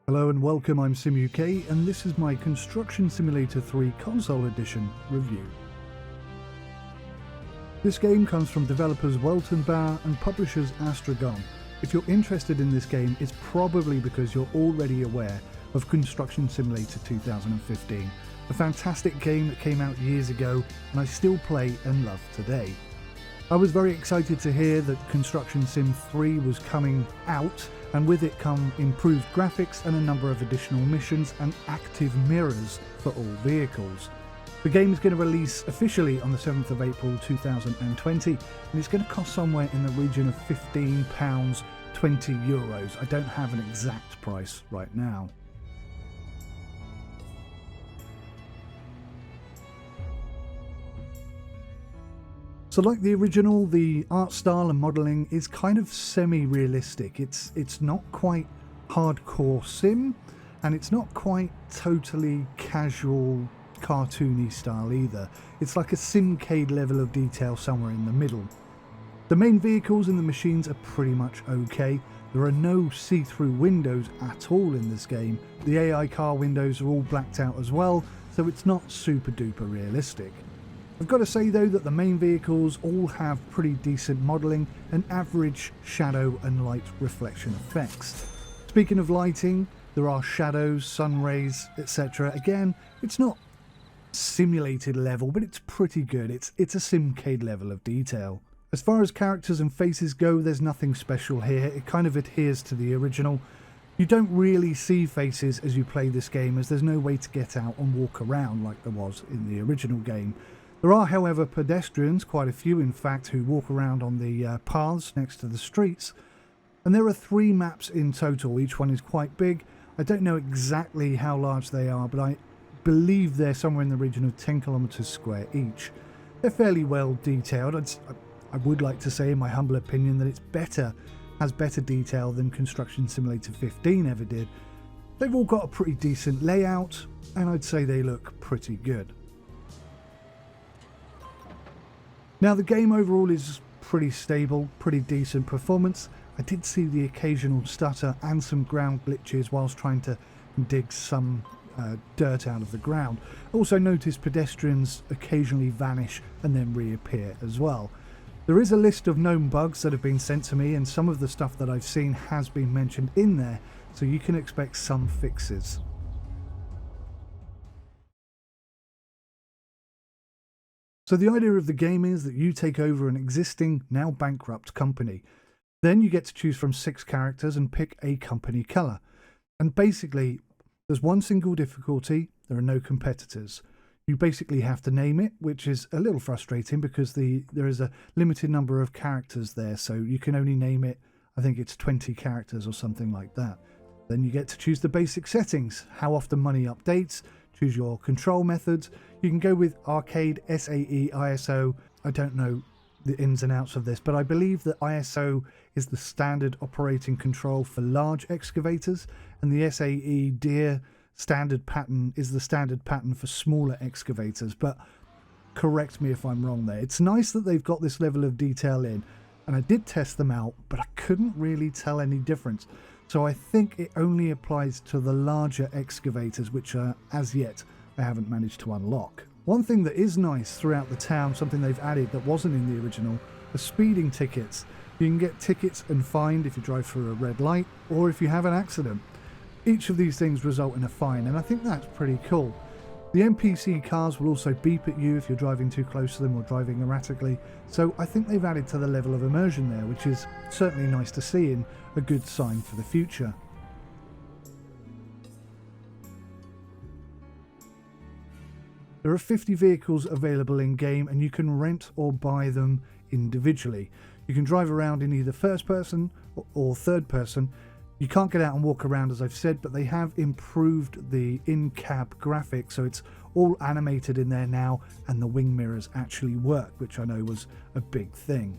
Hello and welcome, I'm SimUK and this is my Construction Simulator 3 Console Edition review. This game comes from developers Weltenbauer and publishers Astragon. If you're interested in this game, it's probably because you're already aware of Construction Simulator 2015, a fantastic game that came out years ago and I still play and love today. I was very excited to hear that Construction Sim 3 was coming out, and with it come improved graphics and a number of additional missions and active mirrors for all vehicles. The game is going to release officially on the 7th of April 2020 and it's going to cost somewhere in the region of £15, €20. I don't have an exact price right now. So like the original, the art style and modelling is kind of semi-realistic. It's not quite hardcore sim, and it's not quite totally casual cartoony style either. It's like a simcade level of detail somewhere in the middle. The main vehicles and the machines are pretty much okay. There are no see-through windows at all in this game. The AI car windows are all blacked out as well, so it's not super duper realistic. I've got to say though that the main vehicles all have pretty decent modelling and average shadow and light reflection effects. Speaking of lighting, there are shadows, sun rays, etc. Again, it's not simulated level, but it's pretty good. It's a simcade level of detail. As far as characters and faces go, there's nothing special here. It kind of adheres to the original. You don't really see faces as you play this game, as there's no way to get out and walk around like there was in the original game. There are, however, pedestrians, quite a few in fact, who walk around on the paths next to the streets. And there are 3 maps in total. Each one is quite big. I don't know exactly how large they are, but I believe they're somewhere in the region of 10 kilometres square each. They're fairly well detailed. I would like to say, in my humble opinion, that has better detail than Construction Simulator 15 ever did. They've all got a pretty decent layout, and I'd say they look pretty good. Now the game overall is pretty stable, pretty decent performance. I did see the occasional stutter and some ground glitches whilst trying to dig some dirt out of the ground. Also noticed pedestrians occasionally vanish and then reappear as well. There is a list of known bugs that have been sent to me, and some of the stuff that I've seen has been mentioned in there, so you can expect some fixes. So the idea of the game is that you take over an existing, now bankrupt company. Then you get to choose from 6 characters and pick a company colour. And basically, there's one single difficulty, there are no competitors. You basically have to name it, which is a little frustrating because there is a limited number of characters there, so you can only name it, I think it's 20 characters or something like that. Then you get to choose the basic settings, how often money updates, choose your control methods. You can go with arcade, SAE, ISO. I don't know the ins and outs of this, but I believe that ISO is the standard operating control for large excavators, and the SAE Deere standard pattern is the standard pattern for smaller excavators, but correct me if I'm wrong there. It's nice that they've got this level of detail in, and I did test them out, but I couldn't really tell any difference. So I think it only applies to the larger excavators, which as yet I haven't managed to unlock. One thing that is nice throughout the town, something they've added that wasn't in the original, are speeding tickets. You can get tickets and fined if you drive through a red light or if you have an accident. Each of these things result in a fine, and I think that's pretty cool. The NPC cars will also beep at you if you're driving too close to them or driving erratically, so I think they've added to the level of immersion there, which is certainly nice to see and a good sign for the future. There are 50 vehicles available in game and you can rent or buy them individually. You can drive around in either first person or third person. You can't get out and walk around, as I've said, but they have improved the in-cab graphics, so it's all animated in there now and the wing mirrors actually work, which I know was a big thing.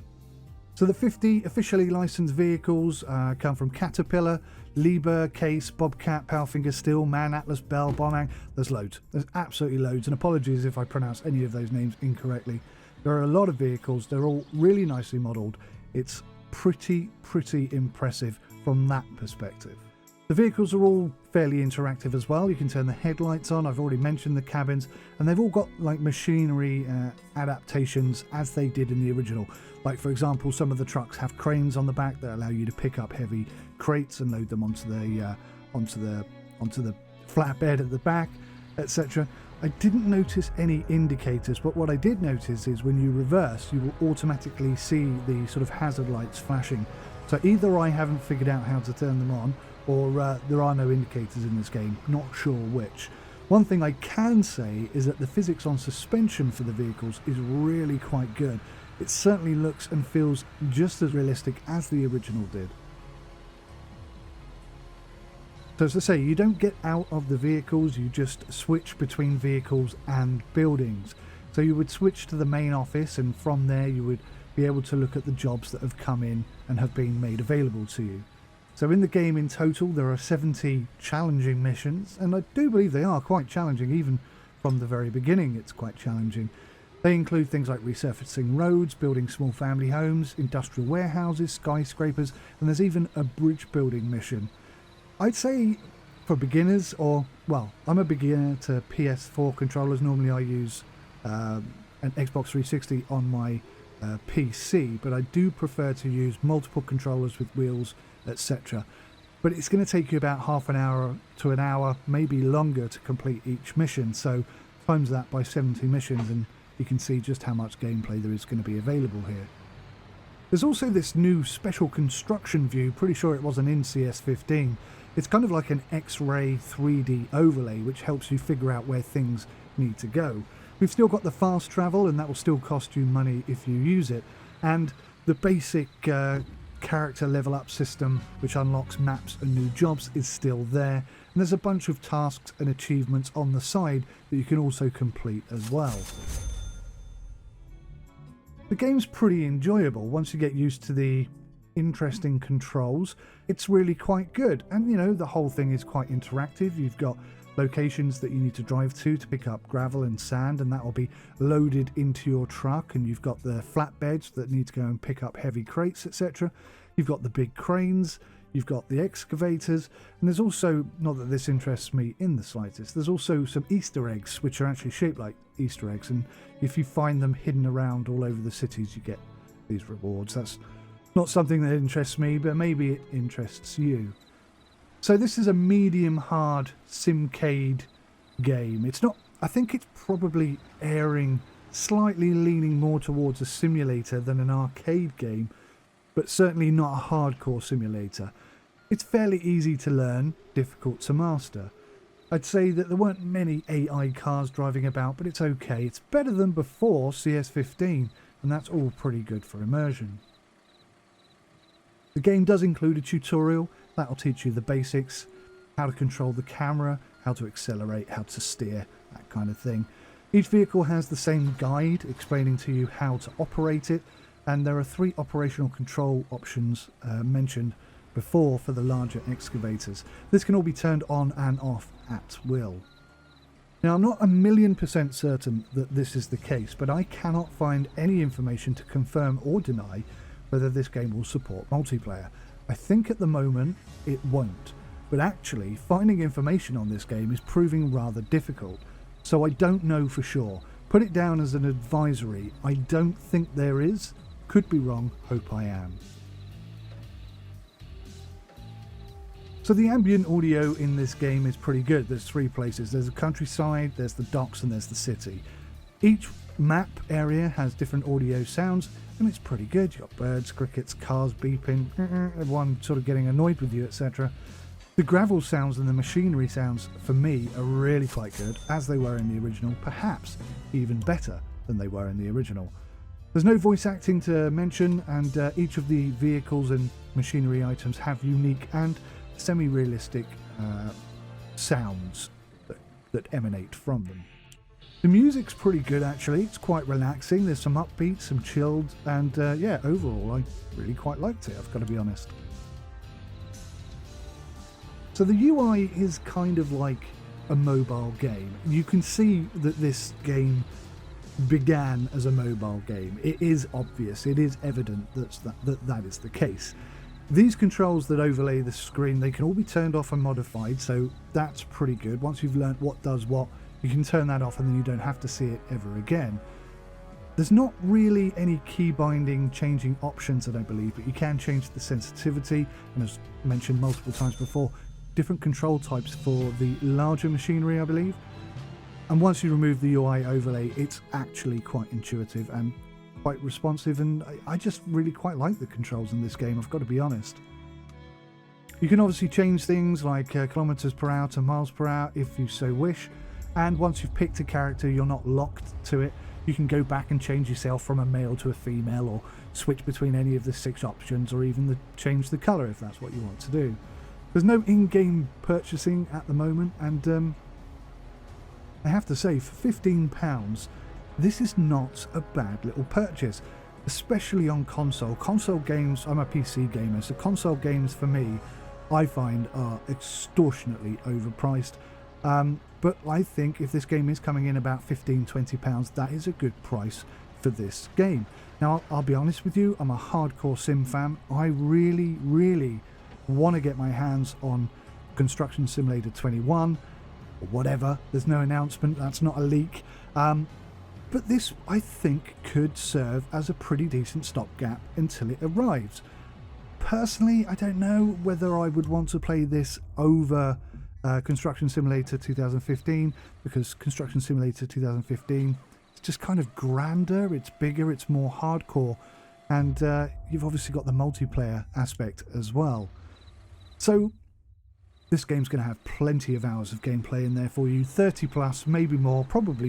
So the 50 officially licensed vehicles come from Caterpillar, Liebherr, Case, Bobcat, Powfinger Steel, Man, Atlas, Bell, Bonang. There's loads. There's absolutely loads, and apologies if I pronounce any of those names incorrectly. There are a lot of vehicles. They're all really nicely modelled. It's pretty impressive from that perspective. The vehicles are all fairly interactive as well. You can turn the headlights on. I've already mentioned the cabins, and they've all got like machinery adaptations as they did in the original. Like, for example, some of the trucks have cranes on the back that allow you to pick up heavy crates and load them onto the flatbed at the back, etc. I didn't notice any indicators, but what I did notice is when you reverse, you will automatically see the sort of hazard lights flashing. So either I haven't figured out how to turn them on, or there are no indicators in this game, not sure which. One thing I can say is that the physics on suspension for the vehicles is really quite good. It certainly looks and feels just as realistic as the original did. So as I say, you don't get out of the vehicles, you just switch between vehicles and buildings. So you would switch to the main office, and from there you would be able to look at the jobs that have come in and have been made available to you. So in the game in total there are 70 challenging missions, and I do believe they are quite challenging. Even from the very beginning it's quite challenging. They include things like resurfacing roads, building small family homes, industrial warehouses, skyscrapers, and there's even a bridge building mission. I'd say for beginners, or, well, I'm a beginner to PS4 controllers. Normally I use an Xbox 360 on my PC, but I do prefer to use multiple controllers with wheels, etc. But it's going to take you about half an hour to an hour, maybe longer, to complete each mission. So times that by 70 missions and you can see just how much gameplay there is going to be available here. There's also this new special construction view, pretty sure it wasn't in CS15. It's kind of like an X-ray 3D overlay which helps you figure out where things need to go. We've still got the fast travel, and that will still cost you money if you use it, and the basic character level up system which unlocks maps and new jobs is still there, and there's a bunch of tasks and achievements on the side that you can also complete as well. The game's pretty enjoyable once you get used to the interesting controls. It's really quite good, and you know, the whole thing is quite interactive. You've got locations that you need to drive to pick up gravel and sand, and that will be loaded into your truck, and you've got the flatbeds that need to go and pick up heavy crates, etc. You've got the big cranes, you've got the excavators, and there's also, not that this interests me in the slightest, there's also some Easter eggs which are actually shaped like Easter eggs, and if you find them hidden around all over the cities you get these rewards. That's not something that interests me, but maybe it interests you. So this is a medium hard simcade game. It's not, I think it's probably airing slightly leaning more towards a simulator than an arcade game, but certainly not a hardcore simulator. It's fairly easy to learn, difficult to master. I'd say that there weren't many AI cars driving about, but it's okay. It's better than before CS15, and that's all pretty good for immersion. The game does include a tutorial that'll teach you the basics, how to control the camera, how to accelerate, how to steer, that kind of thing. Each vehicle has the same guide explaining to you how to operate it, and there are 3 operational control options mentioned before for the larger excavators. This can all be turned on and off at will. Now, I'm not 1,000,000% certain that this is the case, but I cannot find any information to confirm or deny whether this game will support multiplayer. I think at the moment it won't, but actually finding information on this game is proving rather difficult, so I don't know for sure. Put it down as an advisory. I don't think there is. Could be wrong, hope I am. So the ambient audio in this game is pretty good. There's 3 places. There's the countryside, there's the docks, and there's the city. Each map area has different audio sounds, and it's pretty good. You've got birds, crickets, cars beeping, everyone sort of getting annoyed with you, etc. The gravel sounds and the machinery sounds, for me, are really quite good, as they were in the original, perhaps even better than they were in the original. There's no voice acting to mention, and each of the vehicles and machinery items have unique and semi-realistic sounds that emanate from them. The music's pretty good actually, it's quite relaxing, there's some upbeat, some chilled, and yeah, overall I really quite liked it, I've got to be honest. So the UI is kind of like a mobile game. You can see that this game began as a mobile game. It is obvious, it is evident that is the case. These controls that overlay the screen, they can all be turned off and modified, so that's pretty good. Once you've learnt what does what, you can turn that off and then you don't have to see it ever again. There's not really any key binding changing options, I don't believe, but you can change the sensitivity, and as mentioned multiple times before, different control types for the larger machinery, I believe. And once you remove the UI overlay, it's actually quite intuitive and quite responsive, and I just really quite like the controls in this game, I've got to be honest. You can obviously change things like kilometers per hour to miles per hour if you so wish, and once you've picked a character, you're not locked to it. You can go back and change yourself from a male to a female, or switch between any of the 6 options, or even change the colour if that's what you want to do. There's no in-game purchasing at the moment, and I have to say, for £15, this is not a bad little purchase, especially on console. Console games, I'm a PC gamer, so console games for me, I find are extortionately overpriced. But I think if this game is coming in about £15–20, that is a good price for this game. Now, I'll be honest with you, I'm a hardcore sim fan. I really, really want to get my hands on Construction Simulator 21, or whatever. There's no announcement, that's not a leak. But this, I think, could serve as a pretty decent stopgap until it arrives. Personally, I don't know whether I would want to play this over Construction Simulator 2015, because Construction Simulator 2015 is just kind of grander, it's bigger, it's more hardcore, and you've obviously got the multiplayer aspect as well. So this game's going to have plenty of hours of gameplay in there for you, 30 plus, maybe more, probably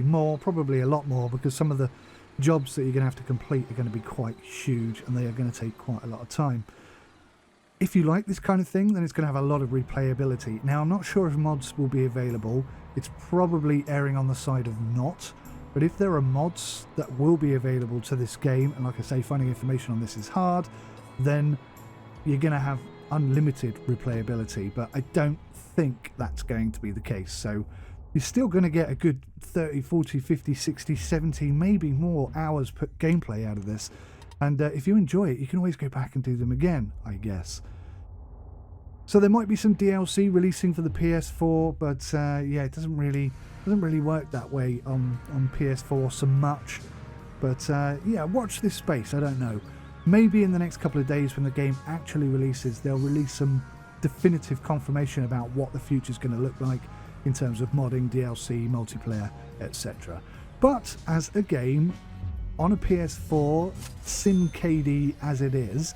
a lot more, because some of the jobs that you're going to have to complete are going to be quite huge and they are going to take quite a lot of time. If you like this kind of thing, then it's going to have a lot of replayability. Now, I'm not sure if mods will be available. It's probably erring on the side of not, but if there are mods that will be available to this game, and like I say, finding information on this is hard, then you're going to have unlimited replayability, but I don't think that's going to be the case. So you're still going to get a good 30, 40, 50, 60, 70, maybe more hours per gameplay out of this. And if you enjoy it, you can always go back and do them again, I guess. So there might be some DLC releasing for the PS4, but yeah, it doesn't really work that way on PS4 so much. But yeah, watch this space. I don't know. Maybe in the next couple of days when the game actually releases, they'll release some definitive confirmation about what the future's going to look like in terms of modding, DLC, multiplayer, etc. But as a game, on a PS4, SimKD as it is,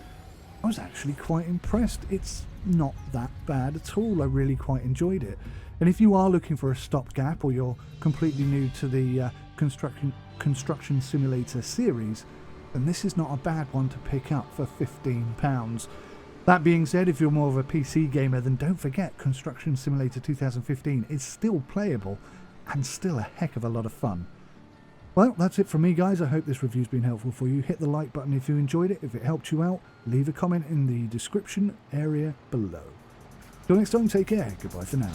I was actually quite impressed. It's not that bad at all. I really quite enjoyed it. And if you are looking for a stopgap, or you're completely new to the Construction Simulator series, then this is not a bad one to pick up for £15. That being said, if you're more of a PC gamer, then don't forget Construction Simulator 2015 is still playable and still a heck of a lot of fun. Well, that's it from me, guys. I hope this review's been helpful for you. Hit the like button if you enjoyed it. If it helped you out, leave a comment in the description area below. Till next time, take care. Goodbye for now.